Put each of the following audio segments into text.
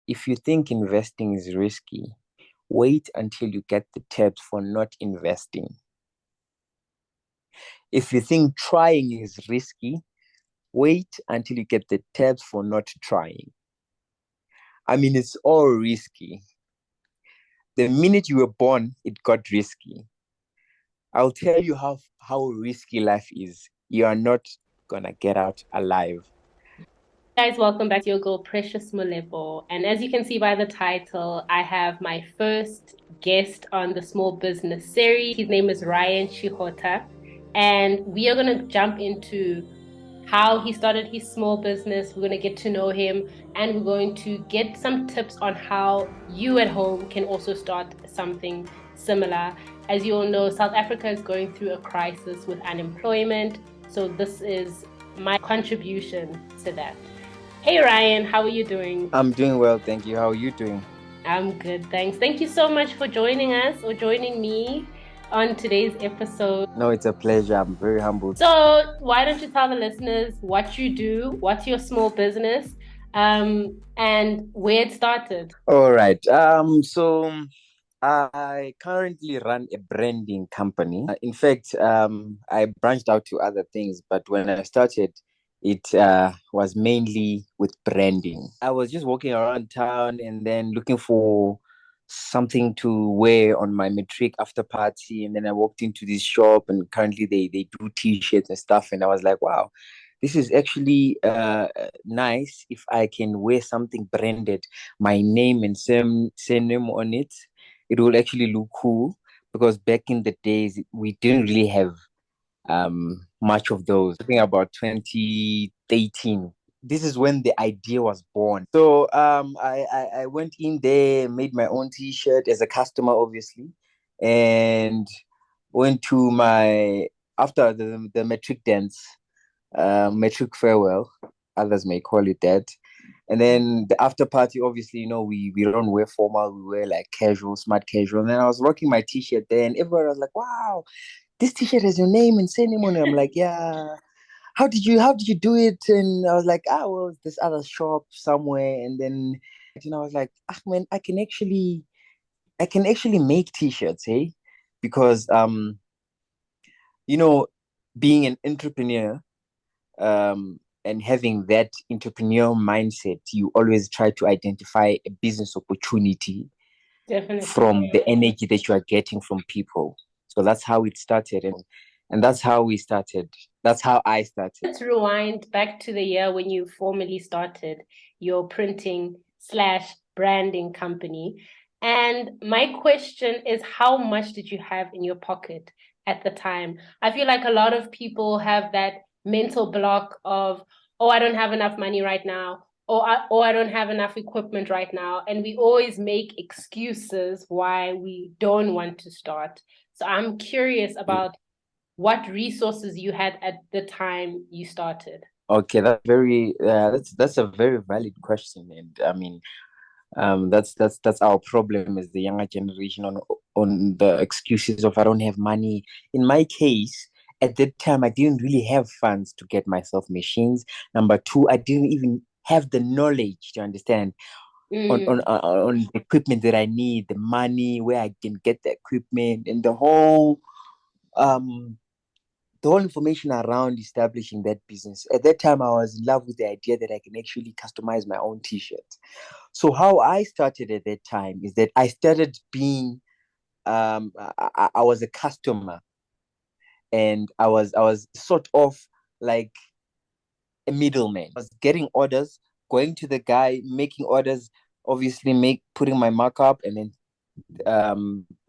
If you think investing is risky, wait until you get the tips for not investing. If you think trying is risky, wait until you get the tips for not trying. I mean, it's all risky. The minute you were born, it got risky. I'll tell you how risky life is. You are not gonna get out alive. Guys, welcome back to your girl Precious Mulebo. And as you can see by the title, I have my first guest on the small business series. His name is Ryan Chihota. And we are going to jump into how he started his small business. We're going to get to know him and we're going to get some tips on how you at home can also start something similar. As you all know, South Africa is going through a crisis with unemployment. So this is my contribution to that. Hey Ryan, how are you doing? I'm doing well, thank you. How are you doing? I'm good, thanks. Thank you so much for joining us or joining me on today's episode. No, it's a pleasure. I'm very humbled. So, why don't you tell the listeners what you do, what's your small business, and where it started? All right. So I currently run a branding company. In fact, I branched out to other things, but when I started, it was mainly with branding. I was just walking around town and then looking for something to wear on my matric after party, and then I walked into this shop, and currently they do t-shirts and stuff, and I was like, wow, this is actually nice if I can wear something branded, my name and surname on it. It will actually look cool because back in the days we didn't really have much of those. Talking about 2018. This is when the idea was born. So I went in there, made my own t-shirt as a customer, obviously, and went to my after the metric dance, metric farewell, others may call it that. And then the after party, obviously, we don't wear formal, we wear like casual, smart casual. And then I was rocking my t-shirt there, and everyone was like, wow, this t-shirt has your name and surname on it. I'm like, yeah. How did you do it? And I was like, well, this other shop somewhere. And then I was like, ah man, I can actually make t-shirts, hey? Because you know, being an entrepreneur, and having that entrepreneurial mindset, you always try to identify a business opportunity Definitely. from the energy that you are getting from people. So that's how it started, and that's how we started. That's how I started. Let's rewind back to the year when you formally started your printing slash branding company. And my question is, how much did you have in your pocket at the time? I feel like a lot of people have that mental block of, oh, I don't have enough money right now, or I don't have enough equipment right now. And we always make excuses why we don't want to start. So I'm curious about what resources you had at the time you started. Okay, that's a very valid question, and I mean, that's our problem as the younger generation on the excuses of I don't have money. In my case, at that time, I didn't really have funds to get myself machines. Number two, I didn't even have the knowledge to understand on the equipment that I need, the money, where I can get the equipment, and um the whole information around establishing that business. At that time, I was in love with the idea that I can actually customize my own t-shirts. So how I started at that time is that I started being I was a customer, and I was sort of like a middleman. I was getting orders, going to the guy, making orders, obviously make putting my markup, and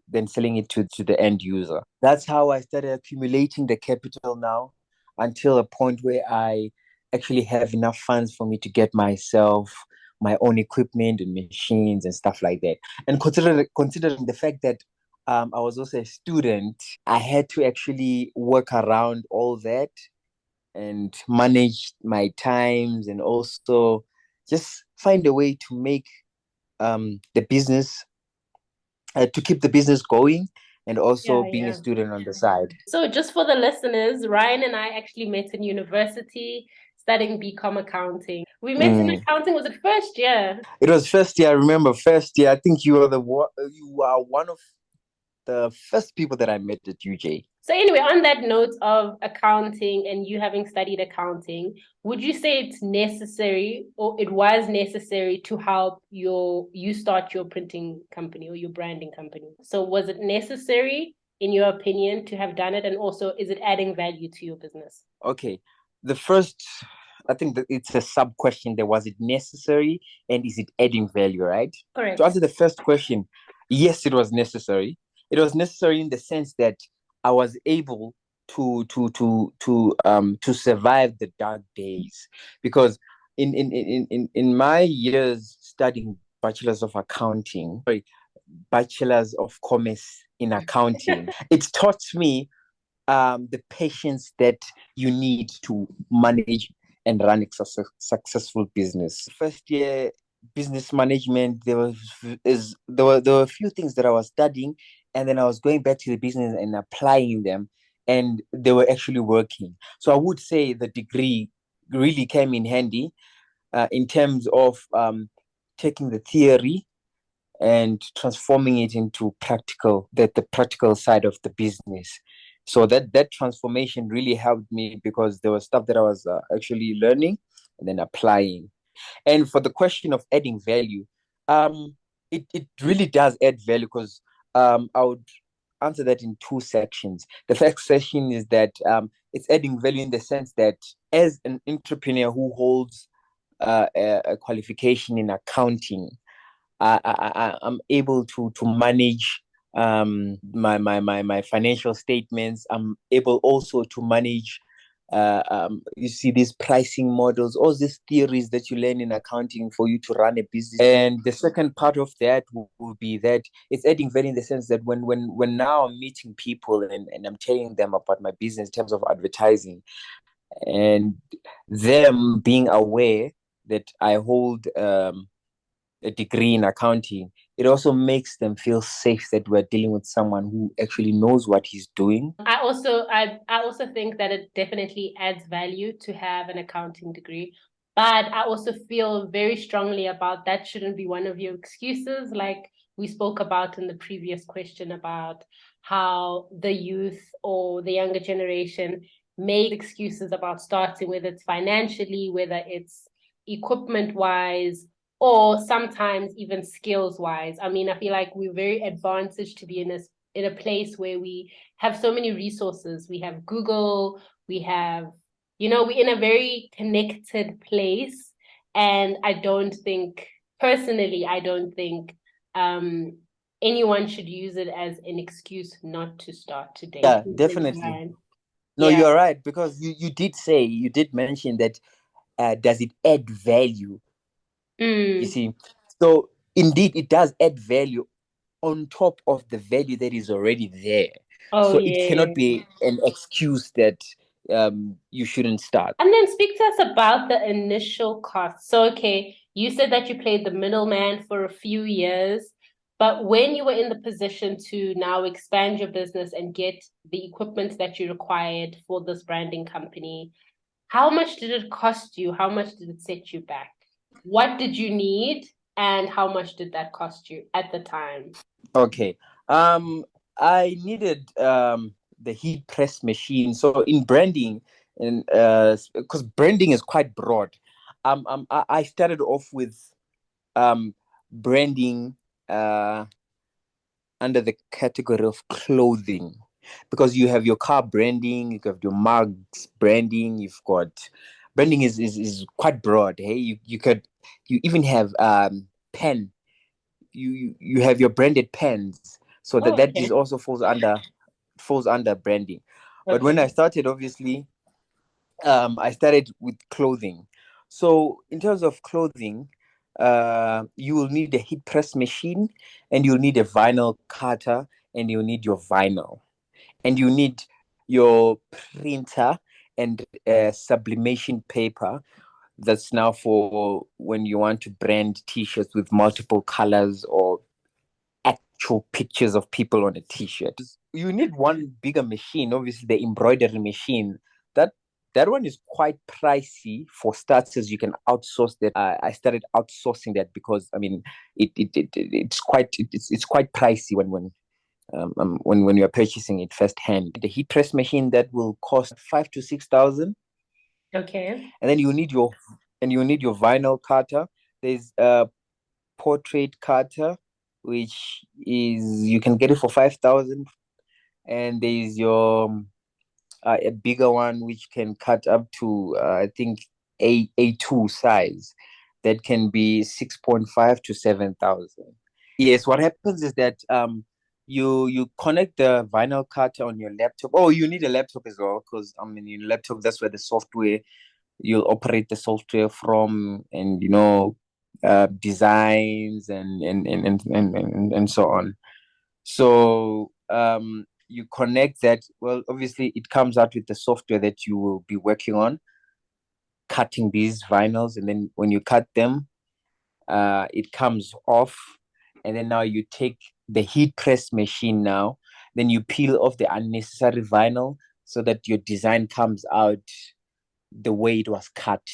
then selling it to the end user. That's how I started accumulating the capital now until a point where I actually have enough funds for me to get myself my own equipment and machines and stuff like that. And considering the fact that I was also a student, I had to actually work around all that and manage my times, and also just find a way to make the business to keep the business going, and also Yeah, being a yeah. student on the side. So just for the listeners, Ryan and I actually met in university studying BCom accounting. We met in Mm. accounting, was it first year? It was first year. I remember first year. I think you are one of the first people that I met at UJ. So anyway, on that note of accounting and you having studied accounting, would you say it's necessary or it was necessary to help you start your printing company or your branding company? So was it necessary in your opinion to have done it, and also is it adding value to your business? Okay, the first, I think that it's a sub question there. Was it necessary and is it adding value, right? To Correct. answer the first question, yes, it was necessary. It was necessary in the sense that I was able to survive the dark days because in my years studying bachelor's of accounting, sorry, bachelor's of commerce in accounting, it taught me the patience that you need to manage and run a successful business. First year business management, there were a few things that I was studying, and then I was going back to the business and applying them, and they were actually working. So I would say the degree really came in handy in terms of taking the theory and transforming it into the practical side of the business. So that transformation really helped me because there was stuff that I was actually learning and then applying. And for the question of adding value, it really does add value because I would answer that in two sections. The first section is that it's adding value in the sense that as an entrepreneur who holds a qualification in accounting, I'm able to manage my financial statements. I'm able also to manage you see these pricing models, all these theories that you learn in accounting for you to run a business. And the second part of that will be that it's adding value in the sense that when now I'm meeting people and I'm telling them about my business in terms of advertising and them being aware that I hold a degree in accounting, it also makes them feel safe that we're dealing with someone who actually knows what he's doing. I also think that it definitely adds value to have an accounting degree. But I also feel very strongly about that shouldn't be one of your excuses, like we spoke about in the previous question about how the youth or the younger generation make excuses about starting, whether it's financially, whether it's equipment wise, or sometimes even skills wise. I mean, I feel like we're very advantaged to be in a place where we have so many resources. We have Google, we have, we're in a very connected place. And personally, I don't think anyone should use it as an excuse not to start today. Yeah, definitely. No, Yeah. you're right because you did mention that does it add value? You Mm. see, so indeed it does add value on top of the value that is already there. Oh, So it yeah. cannot be an excuse that you shouldn't start. And then speak to us about the initial cost. So, okay, you said that you played the middleman for a few years, but when you were in the position to now expand your business and get the equipment that you required for this branding company, how much did it cost you? How much did it set you back? What did you need? And how much did that cost you at the time? Okay. I needed the heat press machine. So in branding, and because branding is quite broad, I started off with branding under the category of clothing because you have your car branding, you have your mugs branding, you've got branding is quite broad. Hey, you even have pen. You have your branded pens, so that Oh, that is okay. also falls under branding. But when I Okay. started, obviously, I started with clothing. So in terms of clothing, you will need a heat press machine, and you'll need a vinyl cutter, and you'll need your vinyl, and you need your printer and sublimation paper. That's now for when you want to brand t-shirts with multiple colors or actual pictures of people on a t-shirt. You need one bigger machine, obviously the embroidery machine. That That one is quite pricey for starters. You can outsource that. I started outsourcing that because I mean it's quite pricey when you're purchasing it firsthand. The heat press machine that will cost 5 to 6 thousand, Okay. and then you need your vinyl cutter. There's a portrait cutter, which is you can get it for 5,000, and there's your a bigger one which can cut up to I think A2 size that can be 6.5 to 7,000. Yes, what happens is that you connect the vinyl cutter on your laptop. Oh, you need a laptop as well because I mean your laptop, that's where the software you'll operate the software from, and designs and so on. So you connect that. Well, obviously, it comes out with the software that you will be working on, cutting these vinyls, and then when you cut them, it comes off, and then now you take the heat press machine now, then you peel off the unnecessary vinyl so that your design comes out the way it was cut.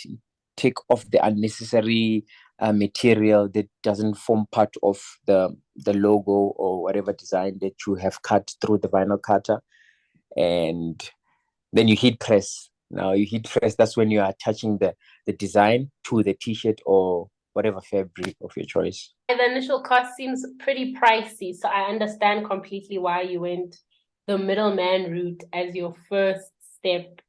Take off the unnecessary material that doesn't form part of the logo or whatever design that you have cut through the vinyl cutter, and then you heat press. Now you heat press. That's when you are attaching the design to the t-shirt or whatever fabric of your choice. The initial cost seems pretty pricey, so I understand completely why you went the middleman route as your first step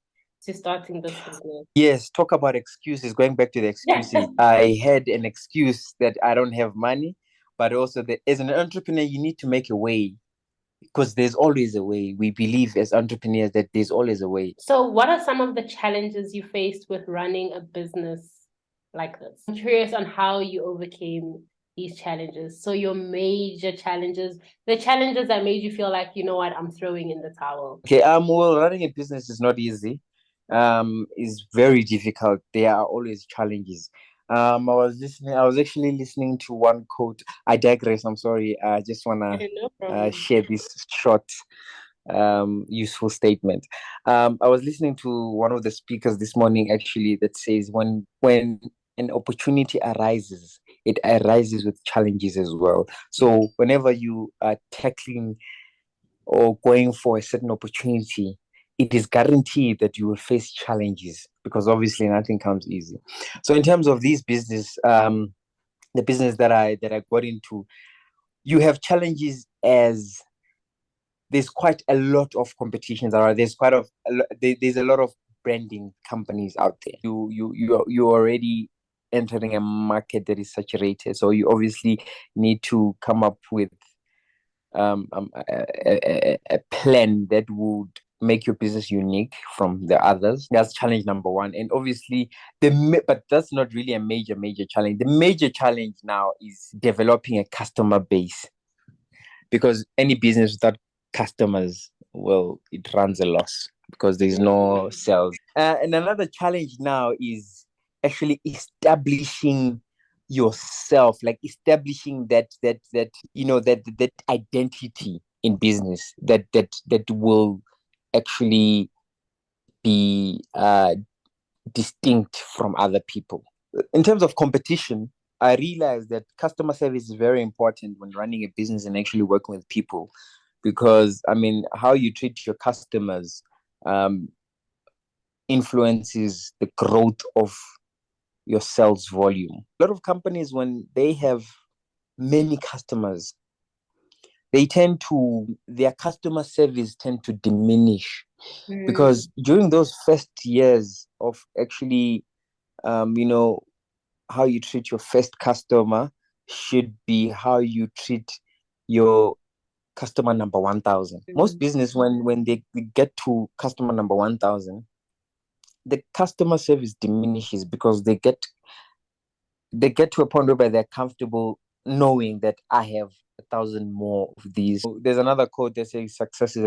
to starting this business. Yes, talk about excuses. Going back to the excuses, I had an excuse that I don't have money, but also that as an entrepreneur, you need to make a way because there's always a way. We believe as entrepreneurs that there's always a way. So, what are some of the challenges you faced with running a business like this? I'm curious on how you overcame these challenges. So, your major challenges, the challenges that made you feel like, you know what, I'm throwing in the towel. Okay, well, running a business is not easy. Is very difficult. There are always challenges. I was actually listening to one quote. I digress. I'm sorry. I just wanna No problem. share this short useful statement. I was listening to one of the speakers this morning actually that says when an opportunity arises, it arises with challenges as well. So whenever you are tackling or going for a certain opportunity, it is guaranteed that you will face challenges because obviously nothing comes easy. So in terms of these business, the business that I got into, you have challenges as there's quite a lot of competitions around. There's a lot of branding companies out there. You already entering a market that is saturated, so you obviously need to come up with a plan that would make your business unique from the others. That's challenge number one. And obviously, but that's not really a major challenge. The major challenge now is developing a customer base because any business without customers, well, it runs a loss because there's no sales. And another challenge now is actually establishing yourself, like establishing that identity in business that will actually be distinct from other people. In terms of competition, I realized that customer service is very important when running a business and actually working with people because, I mean, how you treat your customers um, influences the growth of your sales volume. A lot of companies, when they have many customers, their customer service tend to diminish Mm. because during those first years of actually, you know, how you treat your first customer should be how you treat your customer number 1,000. Most business, when they get to customer number 1,000, the customer service diminishes because they get to a point where they're comfortable knowing that I have 1,000 more of these. So there's another quote that says success is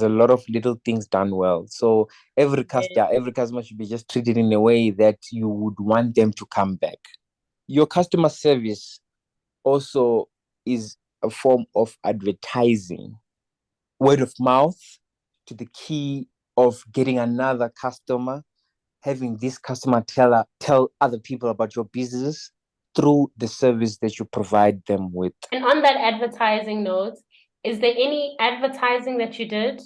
a lot of little things done well. So every customer should be just treated in a way that you would want them to come back. Your customer service also is a form of advertising. Word of mouth to the key of getting another customer, having this customer tell other people about your business through the service that you provide them with. And on that advertising note, is there any advertising that you did,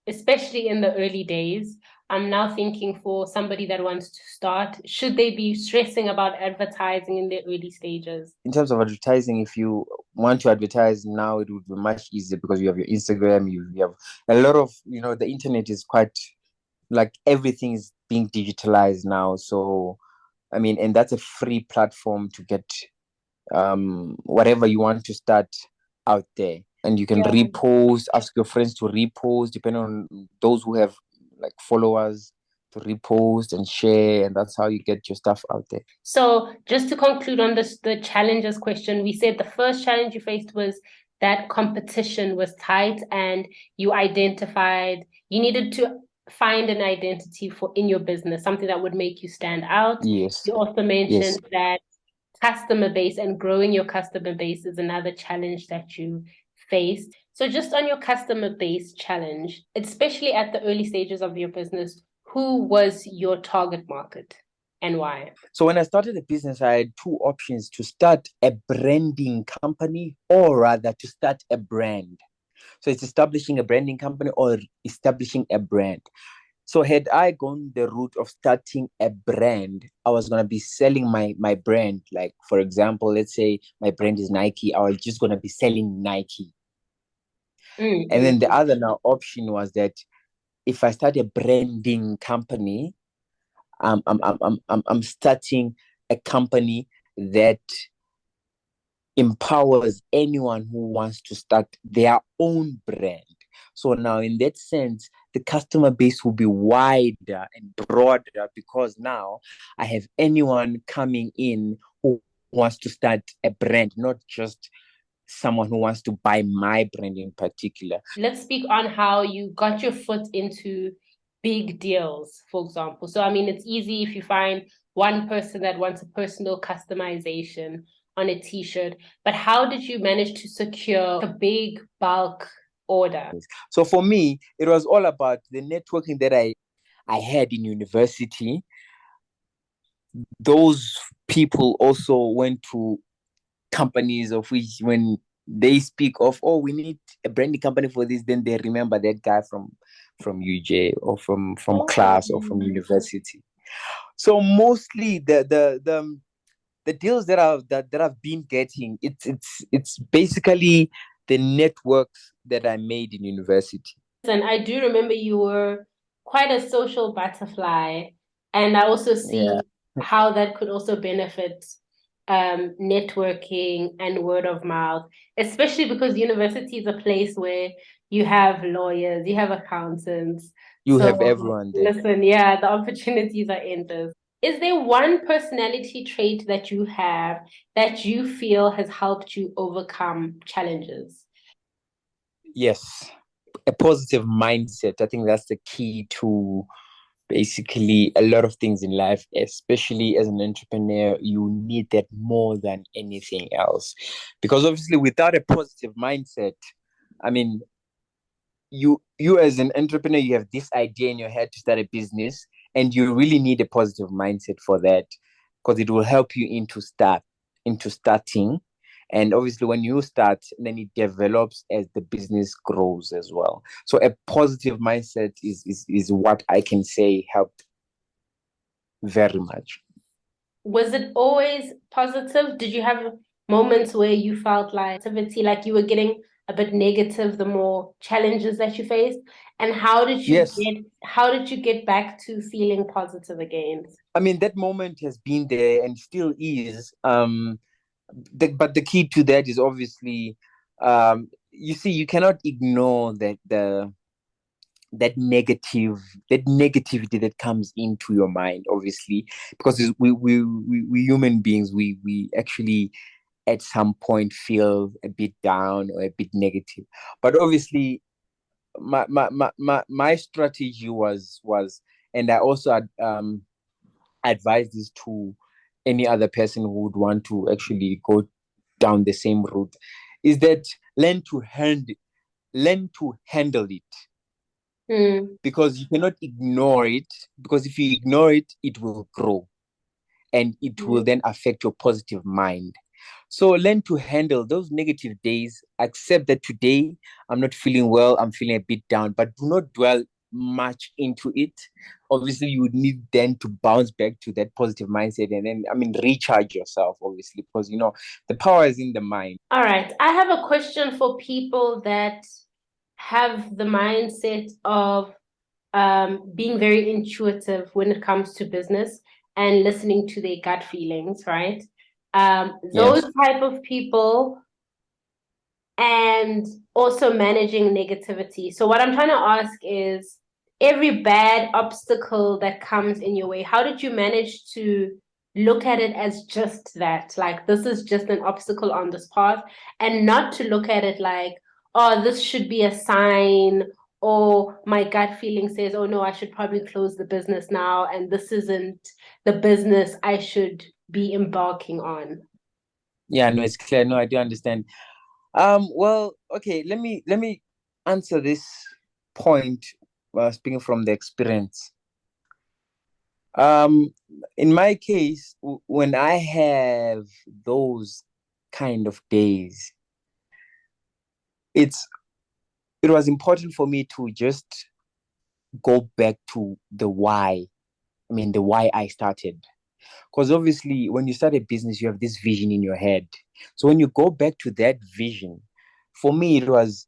especially in the early days? I'm now thinking for somebody that wants to start, should they be stressing about advertising in the early stages? In terms of advertising, if you want to advertise now, it would be much easier because you have your Instagram, you have a lot of, the internet is quite like everything is being digitalized now. So, I mean, and that's a free platform to get whatever you want to start out there. And you can Yeah. repost, ask your friends to repost, depending on those who have like followers to repost and share, and that's how you get your stuff out there. So just to conclude on this, the challenges question, we said the first challenge you faced was that competition was tight and you identified, you needed to find an identity for in your business, something that would make you stand out. Yes. You also Yes. mentioned that customer base and growing your customer base is another challenge that you faced. So just on your customer base challenge, especially at the early stages of your business, who was your target market and why? So when I started the business, I had two options: to start a branding company, or rather to start a brand. So it's establishing a branding company or establishing a brand. So had I gone the route of starting a brand, I was gonna be selling my brand. Like, for example, let's say my brand is Nike. I was just gonna be selling Nike. And then the Mm-hmm. other now option was that if I start a branding company, I'm starting a company that empowers anyone who wants to start their own brand. So now, in that sense, the customer base will be wider and broader because now I have anyone coming in who wants to start a brand, not just someone who wants to buy my brand in particular. Let's speak on how you got your foot into big deals, for example. So, I mean, it's easy if you find one person that wants a personal customization on a t-shirt, but how did you manage to secure a big bulk order? So for me, it was all about the networking that I had in university. Those people also went to companies of which when they speak of, oh, we need a branding company for this, then they remember that guy from UJ or from Oh. class or from university. So mostly the deals that I've been getting, it's basically the networks that I made in university. And I do remember you were quite a social butterfly. And I also Yeah. see how that could also benefit networking and word of mouth, especially because university is a place where you have lawyers, you have accountants. You have So everyone there. listen, yeah, the opportunities are endless. Is there one personality trait that you have that you feel has helped you overcome challenges? Yes. A positive mindset. I think that's the key to basically a lot of things in life, especially as an entrepreneur. You need that more than anything else. Because obviously, without a positive mindset, I mean, you as an entrepreneur, you have this idea in your head to start a business, and you really need a positive mindset for that because it will help you into starting. And obviously, when you start, then it develops as the business grows as well. So a positive mindset is what I can say helped very much. Was it always positive? Did you have moments where you felt like you were getting a bit negative the more challenges that you faced? And Yes. how did you get back to feeling positive again? I mean, that moment has been there and still is. But the key to that is obviously, you see, you cannot ignore that negative that negativity that comes into your mind, obviously, because we human beings, we actually at some point feel a bit down or a bit negative. But obviously, my strategy was, and I also advise this to any other person who would want to actually go down the same route, is that learn to handle it. because you cannot ignore it. Because if you ignore it, it will grow and it will Mm. then affect your positive mind. So learn to handle those negative days. Accept that today I'm not feeling well, I'm feeling a bit down, but do not dwell much into it. Obviously, you would need then to bounce back to that positive mindset and then, I mean, recharge yourself, obviously, because, the power is in the mind. All right. I have a question for people that have the mindset of being very intuitive when it comes to business and listening to their gut feelings, right? Those Yes. type of people and also managing negativity. So what I'm trying to ask is every bad obstacle that comes in your way, how did you manage to look at it as just that? Like this is just an obstacle on this path and not to look at it like, oh, this should be a sign or my gut feeling says, oh no, I should probably close the business now and this isn't the business I should be embarking on. Yeah, no, it's clear. No, I do understand. Well, okay, let me answer this point, speaking from the experience. Um, in my case, when I have those kind of days, it's it was important for me to just go back to the why. I mean, the why I started. Because obviously, when you start a business, you have this vision in your head. So when you go back to that vision, for me, it was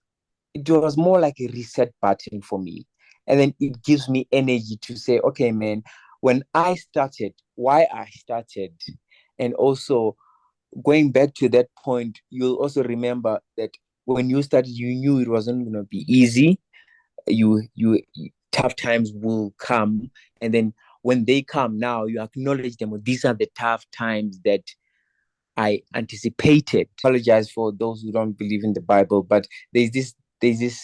more like a reset button for me. And then it gives me energy to say, okay, man, when I started, why I started, and also going back to that point, you'll also remember that when you started, you knew it wasn't going to be easy. Tough times will come, and then when they come, now you acknowledge them. Well, these are the tough times that I anticipated. Apologize for those who don't believe in the Bible, but there's this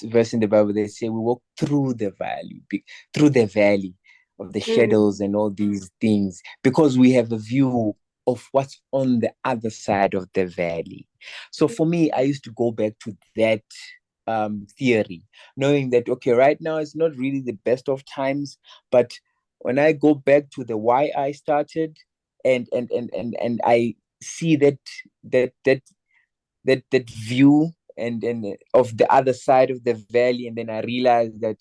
verse in the Bible that say we walk through the valley of the Mm. shadows and all these things because we have a view of what's on the other side of the valley. So for me, I used to go back to that theory, knowing that okay, right now it's not really the best of times, but when I go back to the why I started, and I see that view and of the other side of the valley, and then I realize that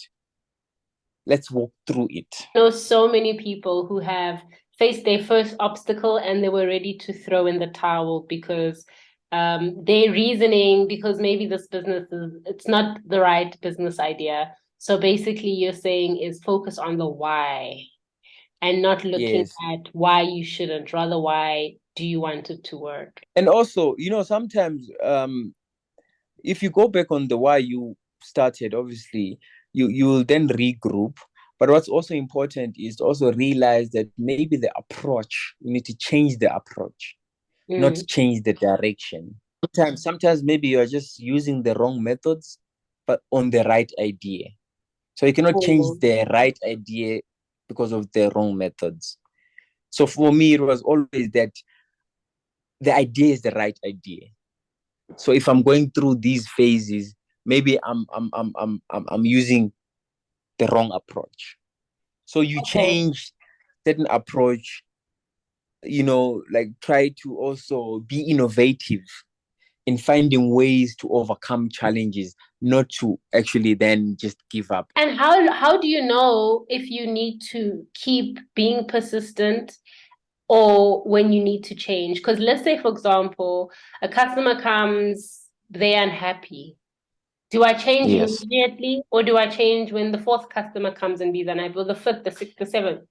let's walk through it. Know so many people who have faced their first obstacle and they were ready to throw in the towel because their reasoning, because maybe this business is it's not the right business idea. So basically you're saying is focus on the why and not looking Yes. at why you shouldn't, rather why do you want it to work? And also, sometimes if you go back on the why you started, obviously you will then regroup. But what's also important is to also realize that maybe the approach, you need to change the approach, not Mm. change the direction. Sometimes maybe you're just using the wrong methods, but on the right idea. So you cannot change Oh. the right idea because of the wrong methods. So for me, it was always that the idea is the right idea. So if I'm going through these phases, maybe I'm using the wrong approach. So you Okay. change certain approach, like try to also be innovative in finding ways to overcome challenges, not to actually then just give up. And how do you know if you need to keep being persistent or when you need to change? Because let's say, for example, a customer comes, they're unhappy. Do I change Yes. immediately or do I change when the fourth customer comes and be unhappy, or the fifth, the sixth, the seventh?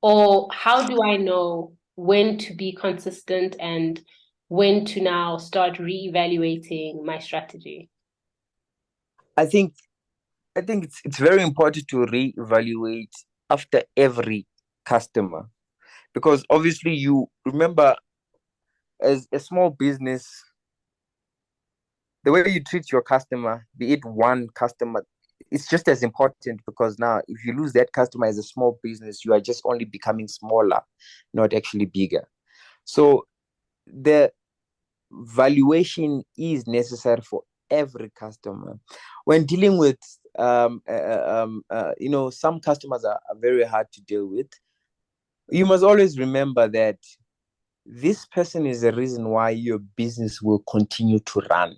Or how do I know when to be consistent and when to now start reevaluating my strategy? I think I think it's very important to reevaluate after every customer, because obviously you remember, as a small business, the way you treat your customer, be it one customer, it's just as important, because now if you lose that customer as a small business, you are just only becoming smaller, not actually bigger. So the valuation is necessary for every customer when dealing with some customers are very hard to deal with. You must always remember that this person is the reason why your business will continue to run.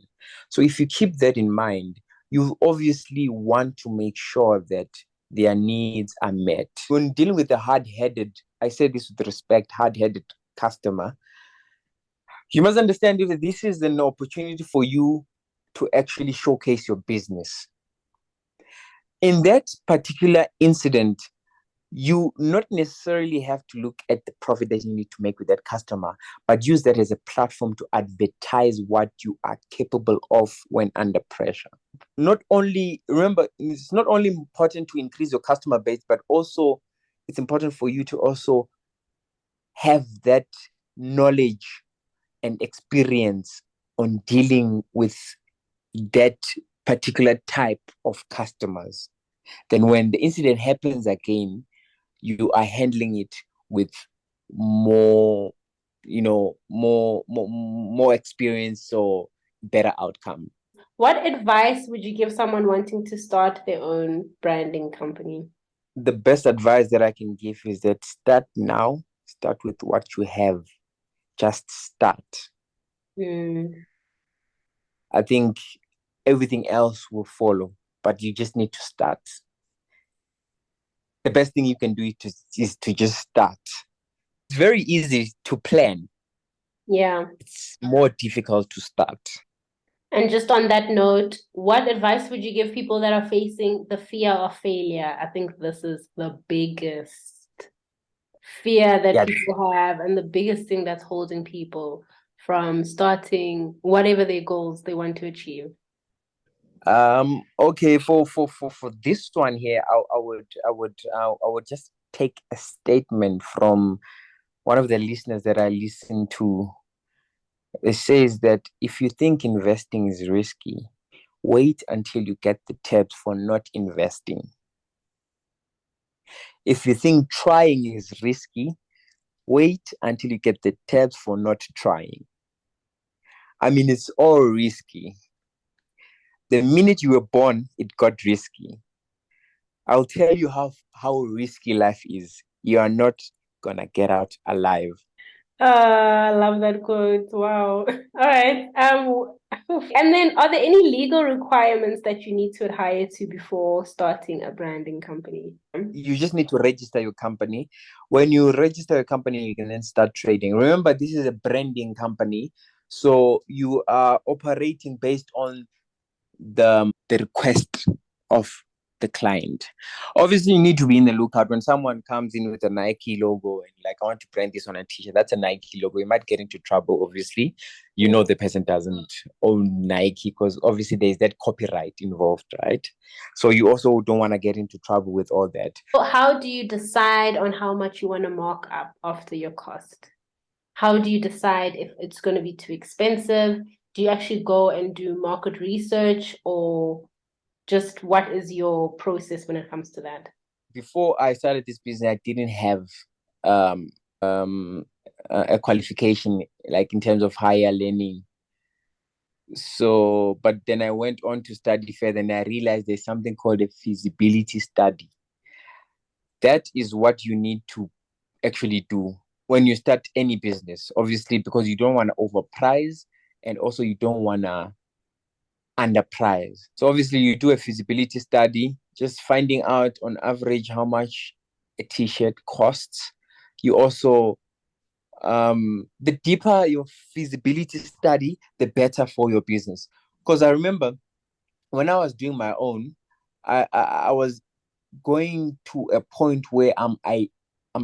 So if you keep that in mind, you obviously want to make sure that their needs are met. When dealing with a hard-headed, I say this with respect, hard-headed customer, you must understand that this is an opportunity for you to actually showcase your business. In that particular incident, you not necessarily have to look at the profit that you need to make with that customer, but use that as a platform to advertise what you are capable of when under pressure. Not only, remember, it's not only important to increase your customer base, but also it's important for you to also have that knowledge and experience on dealing with that particular type of customers. Then when the incident happens again, you are handling it with more, more experience or better outcome. What advice would you give someone wanting to start their own branding company? The best advice that I can give is that start now, start with what you have, just start. I think everything else will follow, but you just need to start. The best thing you can do is to just start. It's very easy to plan. Yeah. It's more difficult to start. And just on that note, what advice would you give people that are facing the fear of failure? I think this is the biggest fear that people have, and the biggest thing that's holding people from starting whatever their goals they want to achieve. Okay, for this one here, I would just take a statement from one of the listeners that I listen to. It says that if you think investing is risky, wait until you get the tips for not investing. If you think trying is risky, wait until you get the tips for not trying. I mean, it's all risky. The minute you were born, it got risky. I'll tell you how risky life is. You are not gonna get out alive. I love that quote. Wow. All right. And then are there any legal requirements that you need to adhere to before starting a branding company? You just need to register your company. When you register your company, you can then start trading. Remember, this is a branding company, so you are operating based on the request of the client. Obviously, you need to be in the lookout when someone comes in with a Nike logo and like, I want to brand this on a t-shirt. That's a Nike logo. You might get into trouble. Obviously, the person doesn't own Nike because obviously there's that copyright involved, right? So you also don't want to get into trouble with all that. So how do you decide on how much you want to mark up after your cost? How do you decide if it's going to be too expensive? Do you actually go and do market research, or just what is your process when it comes to that? Before I started this business, I didn't have a qualification like in terms of higher learning. So, but then I went on to study further and I realized there's something called a feasibility study. That is what you need to actually do when you start any business, obviously, because you don't want to overprice and also you don't want to underprice. So obviously you do a feasibility study, just finding out on average how much a t-shirt costs. You also the deeper your feasibility study, the better for your business. Because I remember when I was doing my own, I was going to a point where I'm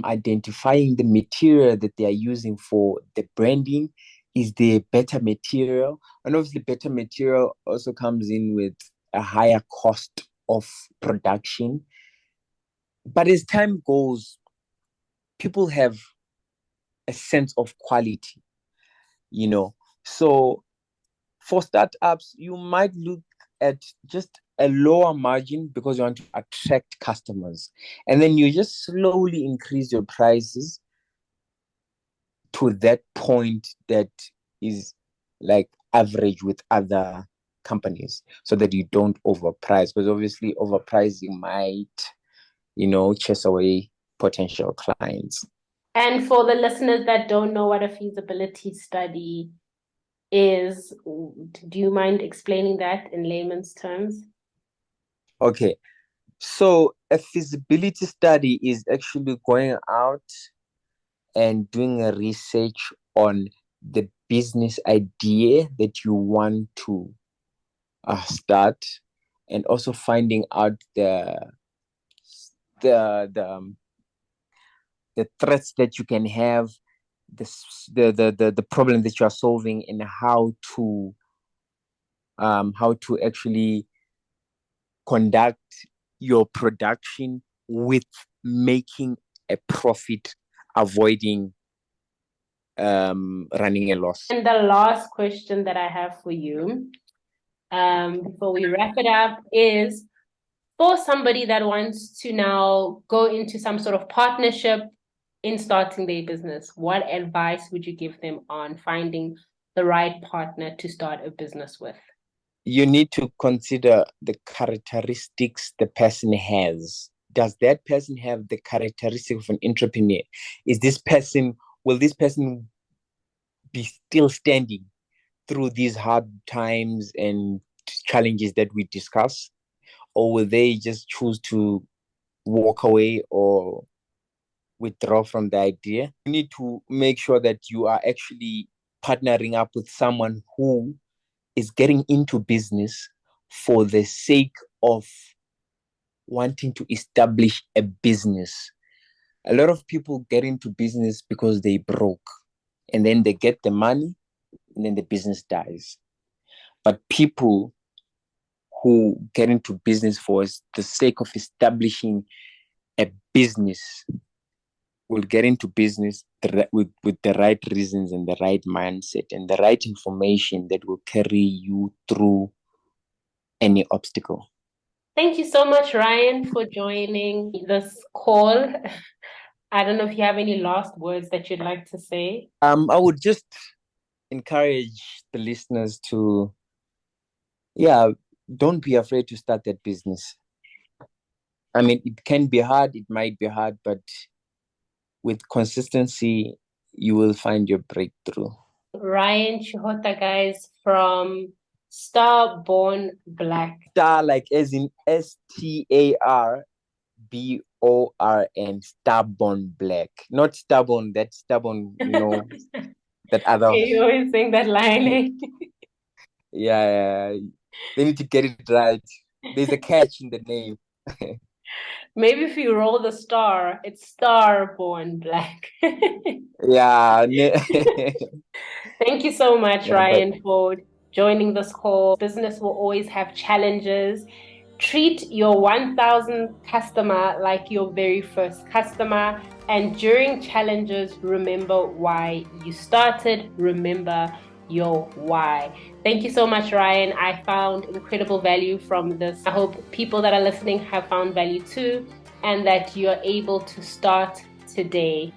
identifying the material that they are using for the branding. Is the better material? And obviously, better material also comes in with a higher cost of production. But as time goes, people have a sense of quality, you know. So for startups, you might look at just a lower margin because you want to attract customers. And then you just slowly increase your prices to that point that is like average with other companies so that you don't overprice, because obviously overpricing might, chase away potential clients. And for the listeners that don't know what a feasibility study is, do you mind explaining that in layman's terms? Okay, so a feasibility study is actually going out and doing a research on the business idea that you want to start, and also finding out the the um, the threats that you can have, the problem that you are solving, and how to actually conduct your production with making a profit, avoiding running a loss. And the last question that I have for you, before we wrap it up, is for somebody that wants to now go into some sort of partnership in starting their business, what advice would you give them on finding the right partner to start a business with? You need to consider the characteristics the person has. Does that person have the characteristic of an entrepreneur? Will this person be still standing through these hard times and challenges that we discuss? Or will they just choose to walk away or withdraw from the idea? You need to make sure that you are actually partnering up with someone who is getting into business for the sake of wanting to establish a business. A lot of people get into business because they broke, and then they get the money and then the business dies. But people who get into business for the sake of establishing a business will get into business with the right reasons and the right mindset and the right information that will carry you through any obstacle. Thank you so much, Ryan, for joining this call. I don't know if you have any last words that you'd like to say. I would just encourage the listeners to, yeah, don't be afraid to start that business. I mean, it can be hard, it might be hard, but with consistency, you will find your breakthrough. Ryan Chihota, guys, from Star Born Black. Star, like as in StarBorn, stubborn black. Not stubborn, that stubborn, that other. Okay, you always saying that line. Yeah, yeah, they need to get it right. There's a catch in the name. Maybe if you roll the star, it's Star Born Black. Yeah. Thank you so much, Yeah, but Ryan, for joining this call. Business will always have challenges. Treat your 1,000th customer like your very first customer. And during challenges, remember why you started. Remember your why. Thank you so much, Ryan. I found incredible value from this. I hope people that are listening have found value too, and that you're able to start today.